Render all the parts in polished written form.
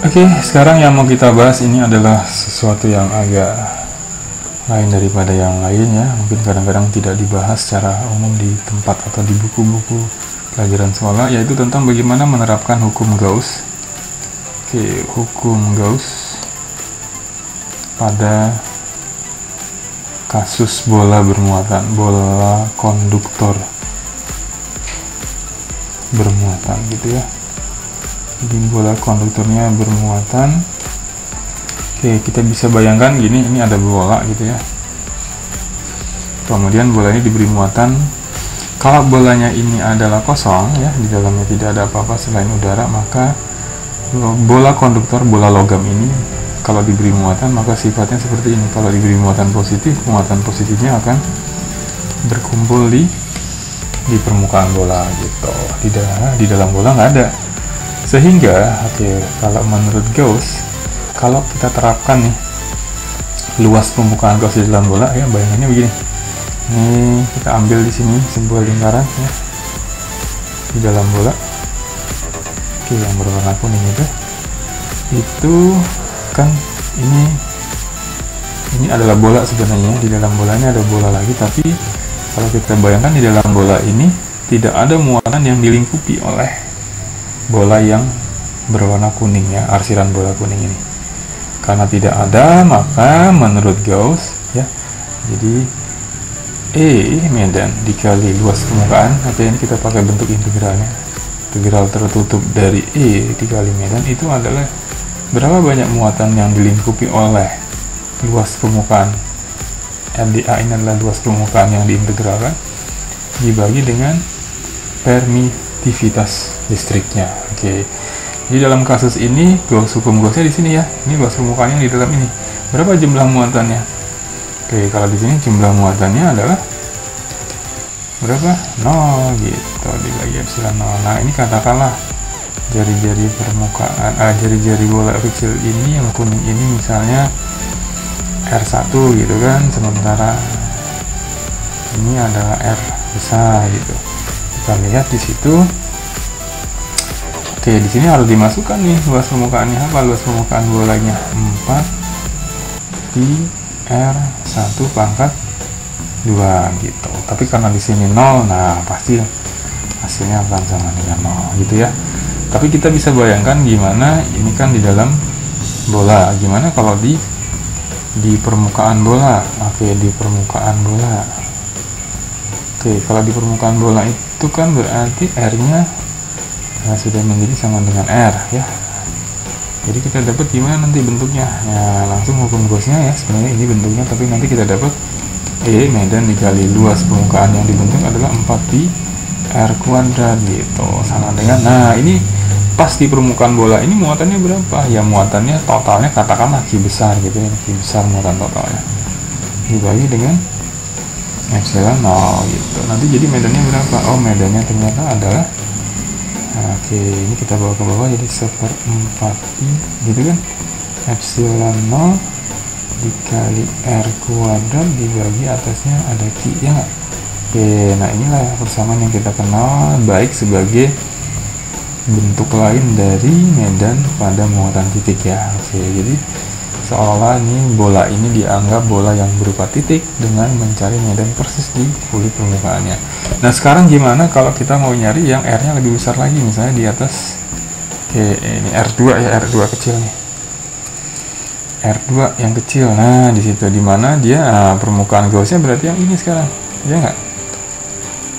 Oke, sekarang yang mau kita bahas ini adalah sesuatu yang agak lain daripada yang lain ya. Mungkin kadang-kadang tidak dibahas secara umum di tempat atau di buku-buku pelajaran sekolah, yaitu tentang bagaimana menerapkan hukum Gauss. Oke, hukum Gauss pada kasus bola bermuatan, bola konduktor bermuatan gitu ya. Jadi bola konduktornya bermuatan. Oke, kita bisa bayangkan gini, ini ada bola gitu ya. Kemudian bola ini diberi muatan. Kalau bolanya ini adalah kosong ya, di dalamnya tidak ada apa-apa selain udara, maka bola konduktor, bola logam ini kalau diberi muatan maka sifatnya seperti ini. Kalau diberi muatan positifnya akan berkumpul di permukaan bola gitu. Di dalam bola nggak ada. Sehingga, kalau menurut Gauss, kalau kita terapkan nih luas permukaan Gauss di dalam bola ya, bayangannya begini. Ini kita ambil di sini sebuah lingkaran ya di dalam bola. Oke, yang berwarna kuning itu kan ini adalah bola sebenarnya. Di dalam bolanya ada bola lagi, tapi kalau kita bayangkan di dalam bola ini tidak ada muatan yang dilingkupi oleh bola yang berwarna kuning ya, arsiran bola kuning ini. Karena tidak ada, maka menurut Gauss ya, jadi E medan dikali luas permukaan, atau ini kita pakai bentuk integralnya, integral tertutup dari E dikali medan, itu adalah berapa banyak muatan yang dilingkupi oleh luas permukaan. LdA ini adalah luas permukaan yang diintegralkan dibagi dengan permitivitas listriknya. Oke. Jadi dalam kasus ini hukum Gaussnya di sini ya. Ini luas permukaannya di dalam ini. Berapa jumlah muatannya? Oke, kalau di sini jumlah muatannya adalah berapa? 0 gitu, dibagi epsilon 0. Nah, ini katakanlah jari-jari permukaan, jari-jari bola kecil ini yang kuning ini misalnya R1 gitu kan, sementara ini adalah R besar gitu. Kita lihat di situ. Oke, di sini harus dimasukkan nih luas permukaannya. Apa luas permukaan bolanya? 4 pi R1 pangkat 2 gitu. Tapi karena di sini 0, nah pasti hasilnya akan sama dengan 0 gitu ya. Tapi kita bisa bayangkan gimana ini kan di dalam bola. Gimana kalau di permukaan bola? Oke, di permukaan bola. Oke, kalau di permukaan bola itu kan berarti R-nya sudah menjadi sama dengan R ya. Jadi kita dapat gimana nanti bentuknya? Ya, langsung hukum Gauss-nya ya. Sebenarnya ini bentuknya, tapi nanti kita dapat E medan dikali luas permukaan yang dibentuk adalah 4 pi R kuadrat gitu. Sama dengan, nah ini pas di permukaan bola ini muatannya berapa? Ya muatannya totalnya katakanlah Q besar gitu ya. Q besar muatan totalnya dibagi dengan epsilon 0 gitu. Nanti jadi medannya berapa? Oh, medannya ternyata adalah, oke, ini kita bawa ke bawah jadi 1/4 pi gitu kan, epsilon 0 dikali R kuadrat dibagi atasnya ada Q ya nggak? Oke, nah inilah persamaan yang kita kenal baik sebagai bentuk lain dari medan pada muatan titik ya. Oke, jadi seolah-olah ini bola ini dianggap bola yang berupa titik dengan mencari medan persis di kulit permukaannya. Nah, sekarang gimana kalau kita mau nyari yang R-nya lebih besar lagi, misalnya di atas. Oke, ini R2 ya, R2 kecil nih. R2 yang kecil. Nah, di situ dimana dia permukaan Gauss-nya berarti yang ini sekarang. Ya nggak?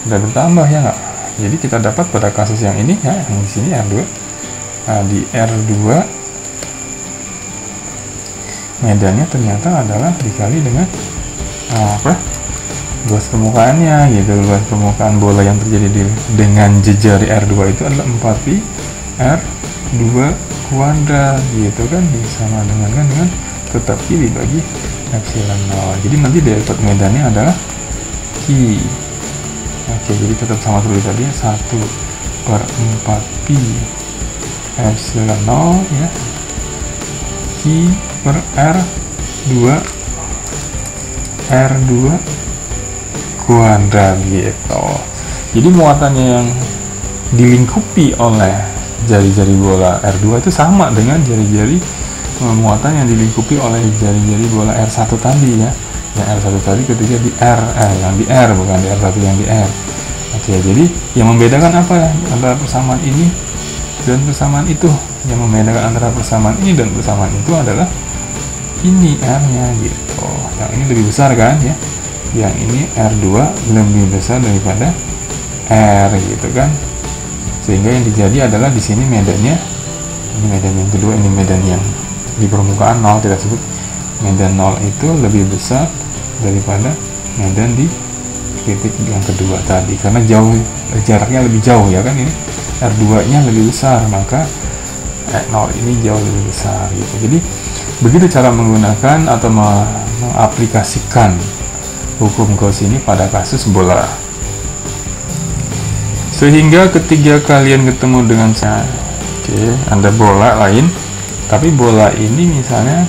Udah bertambah ya nggak? Jadi kita dapat pada kasus yang ini ya, yang di sini R2. Nah, di R2 medannya ternyata adalah dikali dengan luas permukaannya gitu. Luas permukaan bola yang terjadi dengan jejari R2 itu adalah 4 pi R2 kuadrat gitu kan, sama dengan tetap Q dibagi epsilon 0. Jadi nanti dapat medannya adalah Q. Oke, jadi tetap sama seperti tadi ya, 1/4 pi epsilon 0 ya, Q per R2 kuadrat gitu. Jadi muatannya yang dilingkupi oleh jari-jari bola R2 itu sama dengan jari-jari muatan yang dilingkupi oleh jari-jari bola R1 tadi ya. Yang R1 tadi ketika di R, yang di R bukan di R1 yang di R. Oke, jadi yang membedakan apa ya antara persamaan ini dan persamaan itu? Yang membedakan antara persamaan ini dan persamaan itu adalah ini R-nya gitu. Yang ini lebih besar kan ya. Yang ini R2 lebih besar daripada R gitu kan. Sehingga yang terjadi adalah di sini medannya, ini medan yang kedua, ini medan yang di permukaan 0, kita sebut medan 0 itu lebih besar daripada medan di titik yang kedua tadi, karena jauh, jaraknya lebih jauh ya kan. Ini R2 nya lebih besar, maka 0 ini jauh lebih besar gitu. Jadi begitu cara menggunakan atau mengaplikasikan hukum Gauss ini pada kasus bola. Sehingga ketika kalian ketemu dengan ada bola lain, tapi bola ini misalnya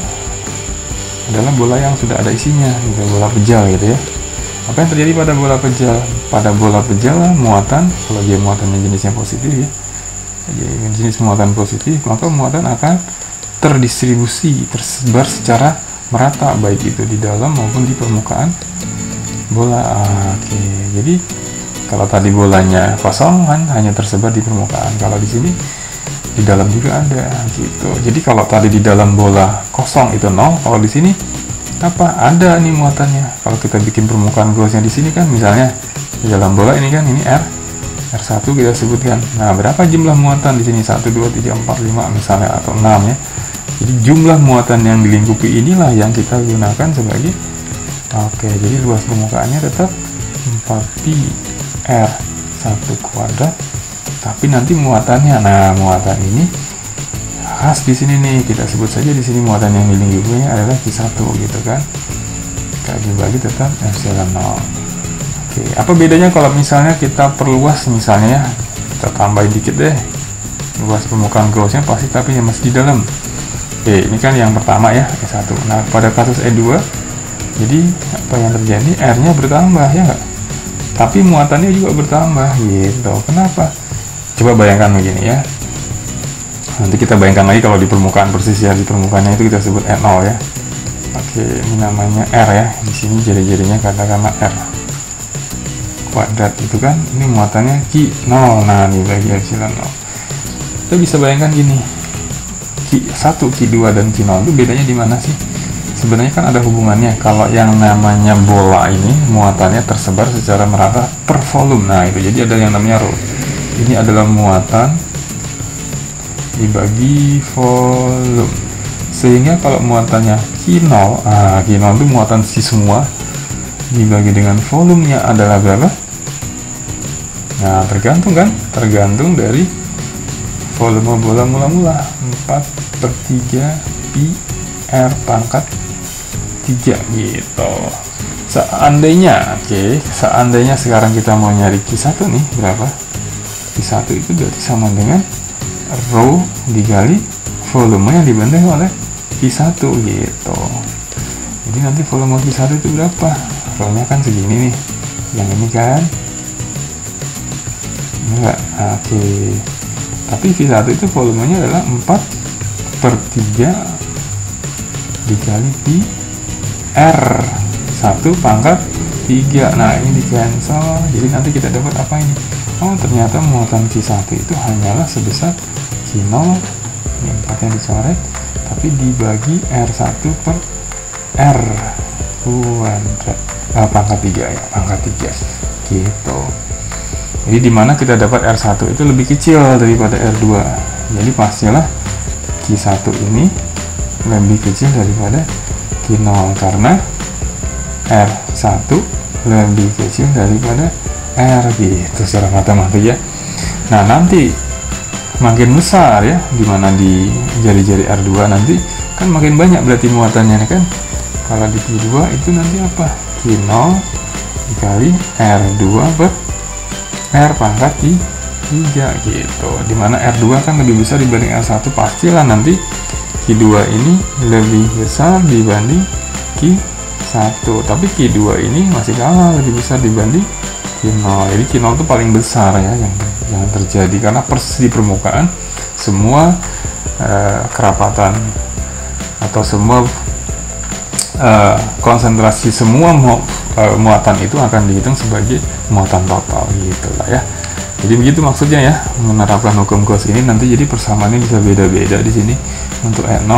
adalah bola yang sudah ada isinya, gitu, bola pejal gitu ya. Apa yang terjadi pada bola pejal? Pada bola pejal muatan, kalau dia muatannya jenisnya positif ya, jadi jenis muatan positif, maka muatan akan terdistribusi, tersebar secara merata, baik itu di dalam maupun di permukaan bola. Oke, jadi kalau tadi bolanya kosong kan hanya tersebar di permukaan, kalau di sini di dalam juga ada gitu. Jadi kalau tadi di dalam bola kosong itu 0, kalau di sini apa? Ada nih muatannya. Kalau kita bikin permukaan Gauss-nya di sini kan, misalnya di dalam bola ini kan, ini R1 kita sebutkan. Nah, berapa jumlah muatan di sini? 1 2 3 4 5 misalnya, atau 6 ya. Jadi jumlah muatan yang dilingkupi inilah yang kita gunakan sebagai jadi luas permukaannya tetap 4pi R1 kuadrat, tapi nanti muatannya, nah muatan ini khas di sini nih, kita sebut saja di sini muatan yang dilingkupinya adalah Q1 gitu kan. Kita dibagi tetap epsilon 0. Oke, apa bedanya kalau misalnya kita perluas, misalnya ya, kita tambahin dikit deh luas permukaan Gauss-nya pasti, tapi yang masih di dalam. Oke, ini kan yang pertama ya, E1. Nah, pada kasus E2, jadi apa yang terjadi? R-nya bertambah ya nggak? Tapi muatannya juga bertambah gitu. Kenapa? Coba bayangkan begini ya. Nanti kita bayangkan lagi kalau di permukaan persis ya, di permukaannya itu kita sebut R0 ya. Oke, ini namanya R ya. Di sini jari-jarinya katakanlah R kuadrat itu kan. Ini muatannya Q0. Nah, dibagi epsilon 0. Kita bisa bayangkan gini. Q1, Q2 dan Q0 itu bedanya di mana sih? Sebenarnya kan ada hubungannya. Kalau yang namanya bola ini muatannya tersebar secara merata per volume. Nah, itu jadi ada yang namanya rho. Ini adalah muatan dibagi volume. Sehingga kalau muatannya Q0, Q0 itu muatan si semua dibagi dengan volumenya adalah berapa? Nah, tergantung kan? Tergantung dari volume bola mula-mula. 4/3 pi R pangkat 3 gitu. Seandainya, seandainya sekarang kita mau nyari Q1 nih, berapa? Q1 itu berarti sama dengan rho dikali volume yang dibanding oleh Q1 gitu. Jadi nanti volume Q1 itu berapa? Rho-nya kan segini nih. Yang ini kan enggak. Tapi V1 itu volumenya adalah 4/3 dikali pi R1 pangkat 3. Nah, ini di cancel, jadi nanti kita dapat apa ini? Oh, ternyata muatan Q1 itu hanyalah sebesar Q0, ini 4 yang dicoret, tapi dibagi R1 per R kuadrat pangkat 3 ya, pangkat 3 gitu. Jadi dimana kita dapat R1 itu lebih kecil daripada R2, jadi pastilah Q1 ini lebih kecil daripada Q0 karena R1 lebih kecil daripada R gitu secara matematik ya. Nah, nanti makin besar ya, dimana di jari-jari R2 nanti kan makin banyak berarti muatannya kan. Kalau di Q2 itu nanti apa? Q0 dikali R2 per R pangkat 3 gitu. Dimana R2 kan lebih besar dibanding R1, pastilah nanti Q2 ini lebih besar dibanding Q1, tapi Q2 ini masih kalah lebih besar dibanding Q0. Jadi Q0 itu paling besar ya yang terjadi, karena persis di permukaan semua kerapatan atau semua konsentrasi semua muatan itu akan dihitung sebagai muatan total gitu lah ya. Jadi begitu maksudnya ya, menerapkan hukum Gauss ini. Nanti jadi persamaannya bisa beda-beda di sini. Untuk E0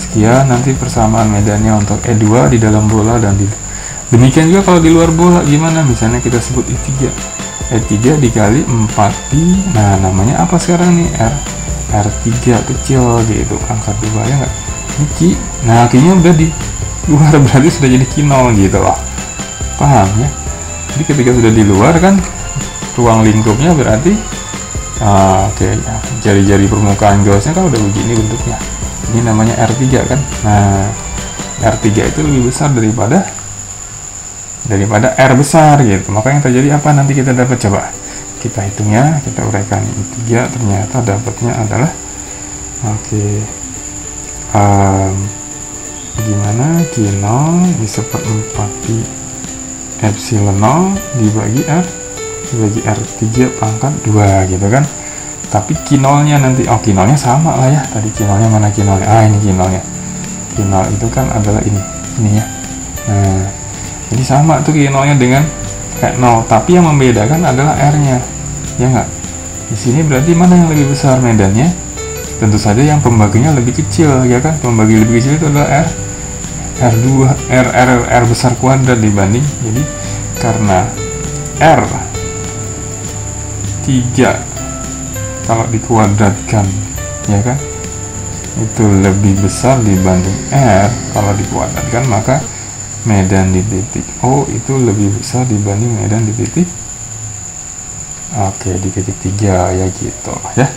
sekian, nanti persamaan medannya untuk E2 di dalam bola, dan demikian juga kalau di luar bola gimana, misalnya kita sebut E3 dikali 4pi, nah namanya apa sekarang nih, R3 kecil gitu, angka 2 ya nggak, ini Ki, nah Ki-nya udah di luar, berarti sudah jadi Q0 gitu loh, paham ya. Jadi ketika sudah di luar kan ruang lingkupnya berarti oke, jari-jari permukaan Gauss-nya kan udah begini bentuknya, ini namanya R3 kan. Nah R3 itu lebih besar daripada R besar gitu, maka yang terjadi apa, nanti kita dapat, coba kita hitung ya, kita uraikan. I3 ternyata dapatnya adalah gimana, Q0 /4 pi epsilon 0 dibagi R3 pangkat 2 gitu kan. Tapi Q0 nya nanti, Q0 nya sama lah ya, tadi Q0 nya mana, Q0 nya, ini Q0 nya, Q0 itu kan adalah ini ya. Nah jadi sama tuh Q0 nya dengan E0, tapi yang membedakan adalah R nya ya nggak. Di sini berarti mana yang lebih besar medannya, tentu saja yang pembaginya lebih kecil ya kan. Pembagi lebih kecil itu adalah R besar kuadrat dibanding, jadi karena R3 kalau dikuadratkan ya kan itu lebih besar dibanding R kalau dikuadratkan, maka medan di titik O itu lebih besar dibanding medan di titik di titik 3 ya gitu ya.